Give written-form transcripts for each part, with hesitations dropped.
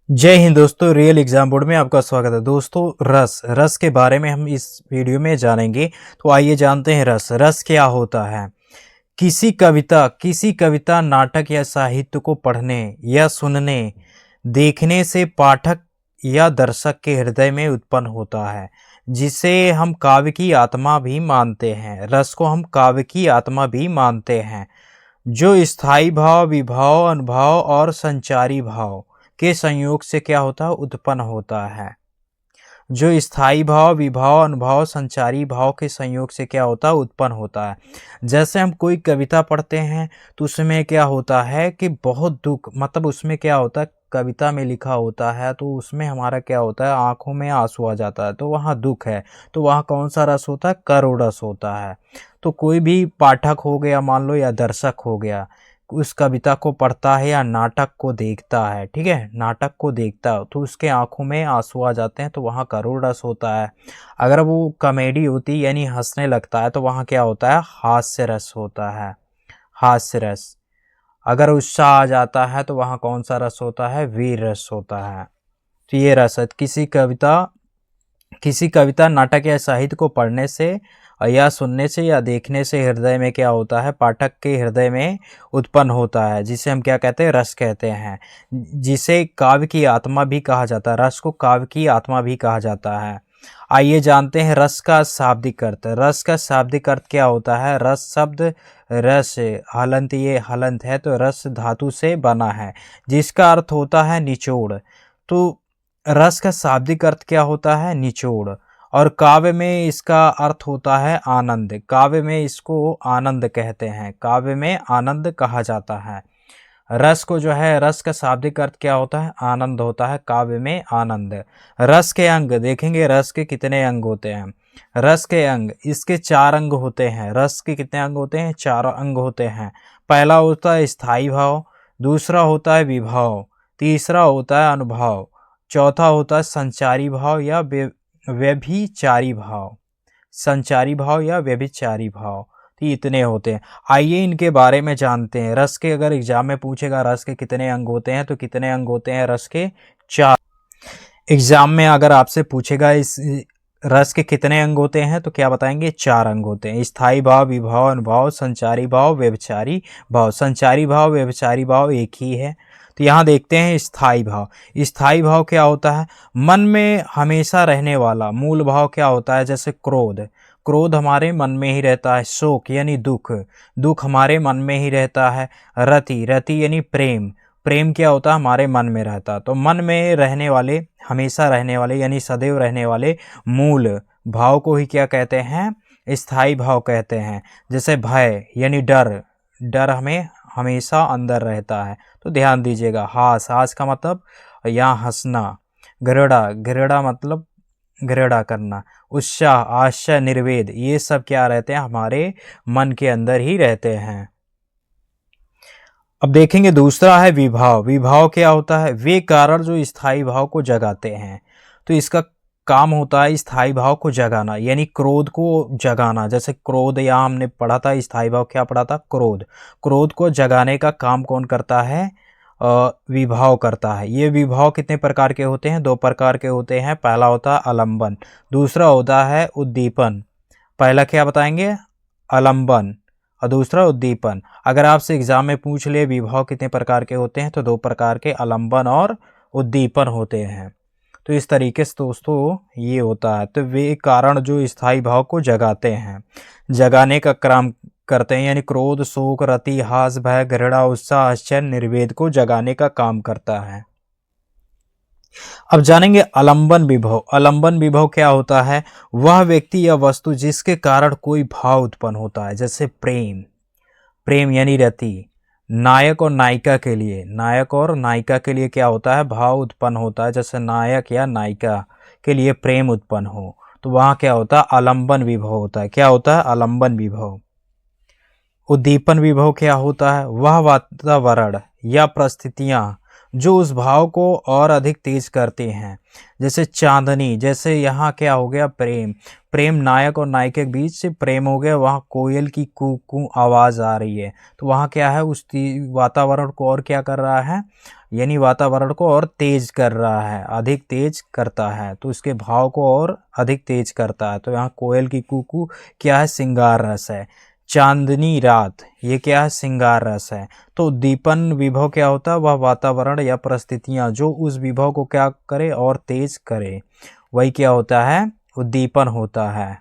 जय हिंद दोस्तों, real exam board में आपका स्वागत है। दोस्तों, रस के बारे में हम इस वीडियो में जानेंगे। तो आइए जानते हैं रस क्या होता है। किसी कविता नाटक या साहित्य को पढ़ने या सुनने देखने से पाठक या दर्शक के हृदय में उत्पन्न होता है, जिसे हम काव्य की आत्मा भी मानते हैं। रस को हम काव्य की आत्मा भी मानते हैं, जो स्थायी भाव, विभाव, अनुभाव और संचारी भाव के संयोग से क्या होता है, उत्पन्न होता है। जो स्थायी भाव, विभाव, अनुभाव, संचारी भाव के संयोग से क्या होता है, उत्पन्न होता है। जैसे हम कोई कविता पढ़ते हैं तो उसमें क्या होता है कि बहुत दुख, मतलब उसमें क्या होता है, कविता में लिखा होता है तो उसमें हमारा क्या होता है, आंखों में आंसू आ जाता है, तो वहाँ दुख है। तो वहाँ कौन सा रस होता है, करुण रस होता है। तो कोई भी पाठक हो गया मान लो, या दर्शक हो गया, उस कविता को पढ़ता है या नाटक को देखता है, ठीक है, नाटक को देखता है तो उसके आंखों में आंसू आ जाते हैं, तो वहाँ करुण रस होता है। अगर वो कॉमेडी होती यानी हंसने लगता है तो वहाँ क्या होता है, हास्य रस होता है, हास्य रस। अगर उत्साह आ जाता है तो वहाँ कौन सा रस होता है, वीर रस होता है। तो ये रस है। किसी कविता नाटक या साहित्य को पढ़ने से या सुनने से या देखने से हृदय में क्या होता है, पाठक के हृदय में उत्पन्न होता है, जिसे हम क्या कहते हैं, रस कहते हैं, जिसे काव्य की आत्मा भी कहा जाता है। रस को काव्य की आत्मा भी कहा जाता है। आइए जानते हैं रस का शाब्दिक अर्थ। रस का शाब्दिक अर्थ क्या होता है। रस शब्द रस हलंत, ये हलंत है तो रस धातु से बना है, जिसका अर्थ होता है निचोड़। तो रस का शाब्दिक अर्थ क्या होता है, निचोड़। और काव्य में इसका अर्थ होता है आनंद। काव्य में इसको आनंद कहते हैं, काव्य में आनंद कहा जाता है। रस को जो है, रस का शाब्दिक अर्थ क्या होता है, आनंद होता है, काव्य में आनंद। रस के अंग देखेंगे, रस के कितने अंग होते हैं। रस के अंग, इसके 4 अंग होते हैं। रस के कितने अंग होते हैं, 4 अंग होते हैं। पहला होता है स्थायी भाव, दूसरा होता है विभाव, तीसरा होता है अनुभाव, चौथा होता है संचारी भाव या व्यभिचारी भाव। संचारी भाव या व्यभिचारी भाव, तो इतने होते हैं। आइए इनके बारे में जानते हैं। रस के अगर एग्जाम में पूछेगा रस के कितने अंग होते हैं, तो कितने अंग होते हैं रस के, 4। एग्जाम में अगर आपसे पूछेगा इस रस के कितने अंग होते हैं, तो क्या बताएंगे, 4 अंग होते हैं। स्थायी भाव, विभाव, अनुभाव, संचारी भाव, व्यभिचारी भाव। संचारी भाव, व्यभिचारी भाव एक ही है। तो यहाँ देखते हैं स्थायी भाव। स्थायी भाव क्या होता है, मन में हमेशा रहने वाला। मूल भाव क्या होता है, जैसे क्रोध, क्रोध हमारे मन में ही रहता है। शोक यानी दुख, दुख हमारे मन में ही रहता है। रति, रति यानी प्रेम, प्रेम क्या होता है, हमारे मन में रहता है। तो मन में रहने वाले, हमेशा रहने वाले यानी सदैव रहने वाले मूल भाव को ही क्या कहते हैं, स्थायी भाव कहते हैं। जैसे भय यानी डर, डर हमें हमेशा अंदर रहता है। तो ध्यान दीजिएगा। हास, हास का मतलब यहाँ हंसना। घृणा, घृणा मतलब घृणा करना। उत्साह, आशय, निर्वेद, ये सब क्या रहते हैं, हमारे मन के अंदर ही रहते हैं। अब देखेंगे दूसरा है विभाव। विभाव क्या होता है, वे कारण जो स्थायी भाव को जगाते हैं। तो इसका काम होता है स्थायी भाव को जगाना, यानी क्रोध को जगाना। जैसे क्रोध, यहाँ हमने पढ़ा था, स्थायी भाव क्या पढ़ा था, क्रोध। क्रोध को जगाने का काम कौन करता है, विभाव करता है। ये विभाव कितने प्रकार के होते हैं, 2 प्रकार के होते हैं। पहला होता है आलंबन, दूसरा होता है उद्दीपन। पहला क्या बताएंगे, आलंबन, और दूसरा उद्दीपन। अगर आपसे एग्जाम में पूछ ले विभाव कितने प्रकार के होते हैं, तो 2 प्रकार के, आलंबन और उद्दीपन होते हैं। तो इस तरीके से दोस्तों ये होता है। तो वे कारण जो स्थायी भाव को जगाते हैं, जगाने का काम करते हैं, यानी क्रोध, शोक, रति, हास, भय, घृणा, उत्साह, आश्चर्य, निर्वेद को जगाने का काम करता है। अब जानेंगे आलंबन विभव। आलंबन विभव क्या होता है, वह व्यक्ति या वस्तु जिसके कारण कोई भाव उत्पन्न होता है। जैसे प्रेम, प्रेम यानी रति। नायक और नायिका के लिए, नायक और नायिका के लिए क्या होता है, भाव उत्पन्न होता है। जैसे नायक या नायिका के लिए प्रेम उत्पन्न हो, तो वहाँ क्या होता है, आलंबन विभव होता है। क्या होता है, आलंबन विभव। उद्दीपन विभव क्या होता है, वह वातावरण या परिस्थितियाँ जो उस भाव को और अधिक तेज करते हैं। जैसे चांदनी, जैसे यहाँ क्या हो गया, प्रेम, प्रेम नायक और नायिका के बीच से प्रेम हो गया, वहाँ कोयल की कू कू आवाज़ आ रही है, तो वहाँ क्या है, उस वातावरण को और क्या कर रहा है, यानी वातावरण को और तेज कर रहा है, अधिक तेज करता है, तो उसके भाव को और अधिक तेज करता है। तो यहाँ कोयल की कू कू क्या है, श्रृंगार रस है। चांदनी रात, ये क्या है, श्रृंगार रस है। तो उद्दीपन विभव क्या होता है, वह वातावरण या परिस्थितियां जो उस विभव को क्या करे और तेज करे, वही क्या होता है, उद्दीपन होता है।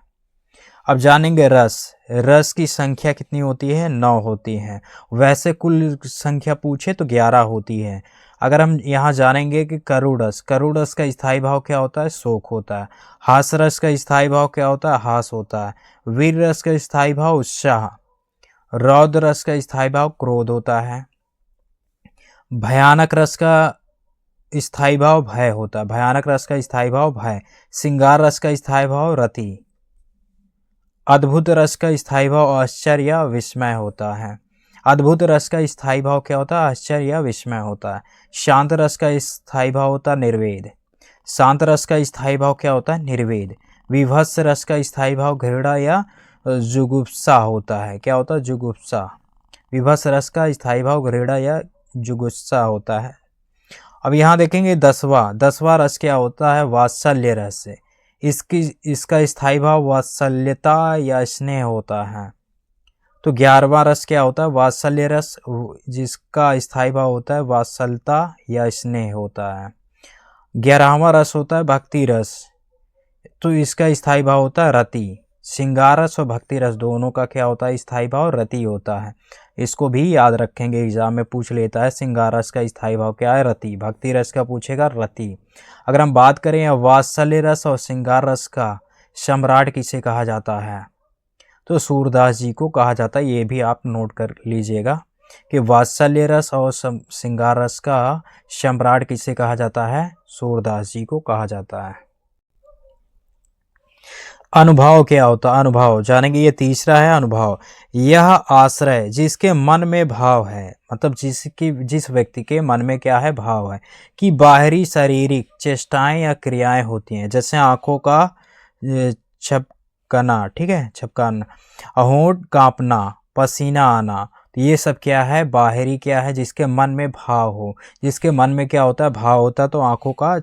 अब जानेंगे रस। रस की संख्या कितनी होती है, 9 होती है। वैसे कुल संख्या पूछे तो 11 होती है। अगर हम यहाँ जानेंगे कि करुण रस, करुण रस का स्थायी भाव क्या होता है, शोक होता है। हास रस का स्थायी भाव क्या होता है, हास होता है। वीर रस का स्थायी भाव उत्साह। रौद्र रस का स्थायी भाव क्रोध होता है। भयानक रस का स्थायी भाव भय होता है, भयानक रस का स्थायी भाव भय। श्रृंगार रस का स्थायी भाव रति। अद्भुत रस का स्थायी भाव आश्चर्य या विस्मय होता है। अद्भुत रस का स्थायी भाव क्या होता है, आश्चर्य या विस्मय होता है। शांत रस का स्थायी भाव होता है निर्वेद। शांत रस का स्थायी भाव क्या होता है, निर्वेद। विभत्स रस का स्थायी भाव घृणा या जुगुप्सा होता है, क्या होता है, जुगुप्सा। विभत्स रस का स्थायी भाव घृणा या जुगुप्सा होता है। अब यहाँ देखेंगे दसवां रस क्या होता है, वात्सल्य रस है। इसका स्थायी भाव वात्सल्यता या स्नेह होता है। तो 11वां रस क्या होता है, वात्सल्य रस, जिसका स्थायी भाव होता है वात्सलता या स्नेह होता है। 11वां रस होता है भक्ति रस, तो इसका स्थायी भाव होता है रति। श्रृंगार रस और भक्ति रस दोनों का क्या होता है, स्थायी भाव रति होता है। इसको भी याद रखेंगे, एग्जाम में पूछ लेता है। श्रृंगार रस का स्थायी भाव क्या है, रति। भक्ति रस का पूछेगा, रति। अगर हम बात करें वात्सल्य रस और श्रृंगार रस का, सम्राट किसे कहा जाता है, तो सूरदास जी को कहा जाता है। ये भी आप नोट कर लीजिएगा कि वात्सल्य रस और श्रृंगार रस का सम्राट किसे कहा जाता है, सूरदास जी को कहा जाता है। अनुभव क्या होता है, अनुभव जानेंगे। ये तीसरा है अनुभव। यह आश्रय जिसके मन में भाव है, मतलब जिस व्यक्ति के मन में क्या है, भाव है, कि बाहरी शारीरिक चेष्टाएं या क्रियाएं होती हैं। जैसे आंखों का छपकना, ठीक है, छपकाना, होंठ कांपना, पसीना आना, तो ये सब क्या है, बाहरी क्या है, जिसके मन में भाव हो। जिसके मन में क्या होता है, भाव होता है, तो आंखों का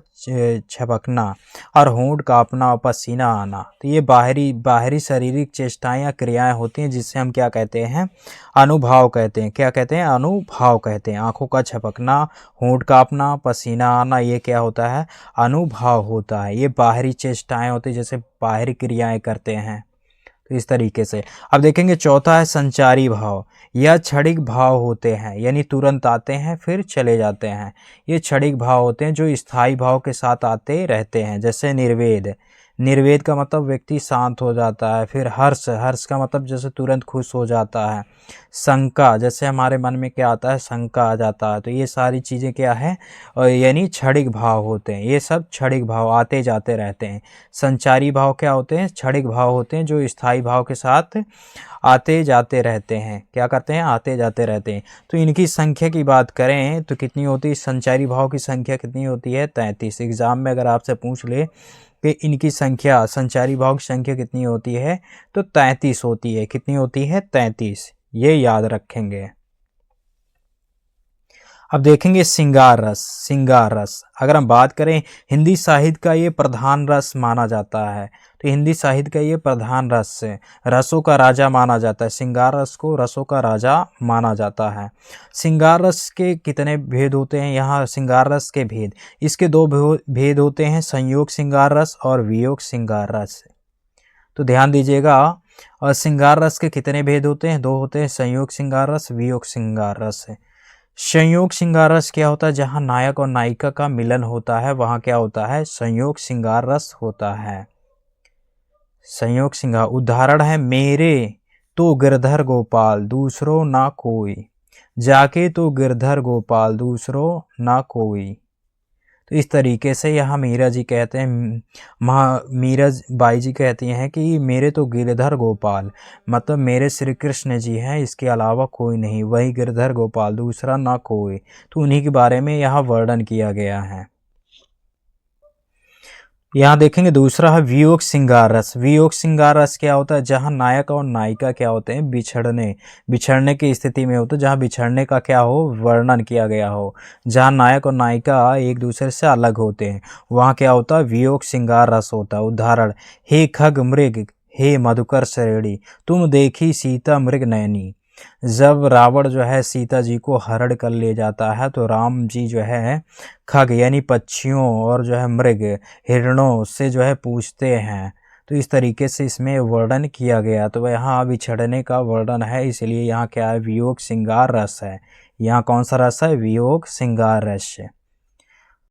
छपकना और होंठ कांपना और पसीना आना, तो ये बाहरी शारीरिक चेष्टाएं या क्रियाएं होती हैं, जिससे हम क्या कहते हैं, अनुभाव कहते हैं। क्या कहते हैं, अनुभाव कहते हैं। आंखों का छपकना, होंठ कांपना, पसीना आना, ये क्या होता है, अनुभाव होता है। ये बाहरी चेष्टाएं होती हैं, जैसे बाहरी क्रियाएं करते हैं, तो इस तरीके से। अब देखेंगे चौथा है संचारी भाव। यह क्षणिक भाव होते हैं, यानी तुरंत आते हैं फिर चले जाते हैं। ये क्षणिक भाव होते हैं जो स्थायी भाव के साथ आते रहते हैं। जैसे निर्वेद, निर्वेद का मतलब व्यक्ति शांत हो जाता है। फिर हर्ष, हर्ष का मतलब जैसे तुरंत खुश हो जाता है। शंका, जैसे हमारे मन में क्या आता है, शंका आ जाता है। तो ये सारी चीज़ें क्या है, यानी क्षणिक भाव होते हैं। ये सब क्षणिक भाव आते जाते रहते हैं। संचारी भाव क्या होते हैं, क्षणिक भाव होते हैं जो स्थायी भाव के साथ आते जाते रहते हैं। क्या करते हैं, आते जाते रहते हैं। तो इनकी संख्या की बात करें तो कितनी होती है, संचारी भाव की संख्या कितनी होती है, 33। एग्जाम में अगर आपसे पूछ ले कि इनकी संख्या, संचारी भाव की संख्या कितनी होती है, तो 33 होती है। कितनी होती है, 33। ये याद रखेंगे। अब देखेंगे श्रृंगार रस। श्रृंगार रस अगर हम बात करें, हिंदी साहित्य का ये प्रधान रस माना जाता है। तो हिंदी साहित्य का ये प्रधान रस है, रसों का राजा माना जाता है। श्रृंगार रस को रसों का राजा माना जाता है। श्रृंगार रस के कितने भेद होते हैं, यहाँ श्रृंगार रस के भेद, इसके दो भेद होते हैं, संयोग श्रृंगार रस और वियोग श्रृंगार रस। तो ध्यान दीजिएगा, और श्रृंगार रस के कितने भेद होते हैं, दो होते हैं, संयोग श्रृंगार रस, वियोग श्रृंगार रस। संयोग श्रृंगार रस क्या होता है, जहाँ नायक और नायिका का मिलन होता है वहाँ क्या होता है, संयोग श्रृंगार रस होता है। संयोग श्रृंगार उदाहरण है, मेरे तो गिरधर गोपाल दूसरों ना कोई, जाके तो गिरधर गोपाल दूसरों ना कोई। तो इस तरीके से यहाँ मीरा जी कहते हैं, मीरा बाई जी कहती हैं कि मेरे तो गिरधर गोपाल, मतलब मेरे श्री कृष्ण जी हैं, इसके अलावा कोई नहीं, वही गिरधर गोपाल, दूसरा ना कोई। तो उन्हीं के बारे में यहाँ वर्णन किया गया है। यहाँ देखेंगे दूसरा है वियोग श्रृंगार रस। वियोग श्रृंगार रस क्या होता है? जहाँ नायक और नायिका क्या होते हैं? बिछड़ने की स्थिति में होते, जहाँ बिछड़ने का क्या हो, वर्णन किया गया हो, जहाँ नायक और नायिका एक दूसरे से अलग होते हैं, वहाँ क्या होता है? वियोग श्रृंगार रस होता है। उदाहरण, हे खग मृग, हे मधुकर श्रेणी, तुम देखी सीता मृग नयनी। जब रावण जो है सीता जी को हरण कर ले जाता है, तो राम जी जो है खग यानी पक्षियों और जो है मृग हिरणों से जो है पूछते हैं। तो इस तरीके से इसमें वर्णन किया गया। तो यहाँ बिछड़ने का वर्णन है, इसलिए यहाँ क्या है? वियोग श्रृंगार रस है। यहाँ कौन सा रस है? वियोग श्रृंगार रस।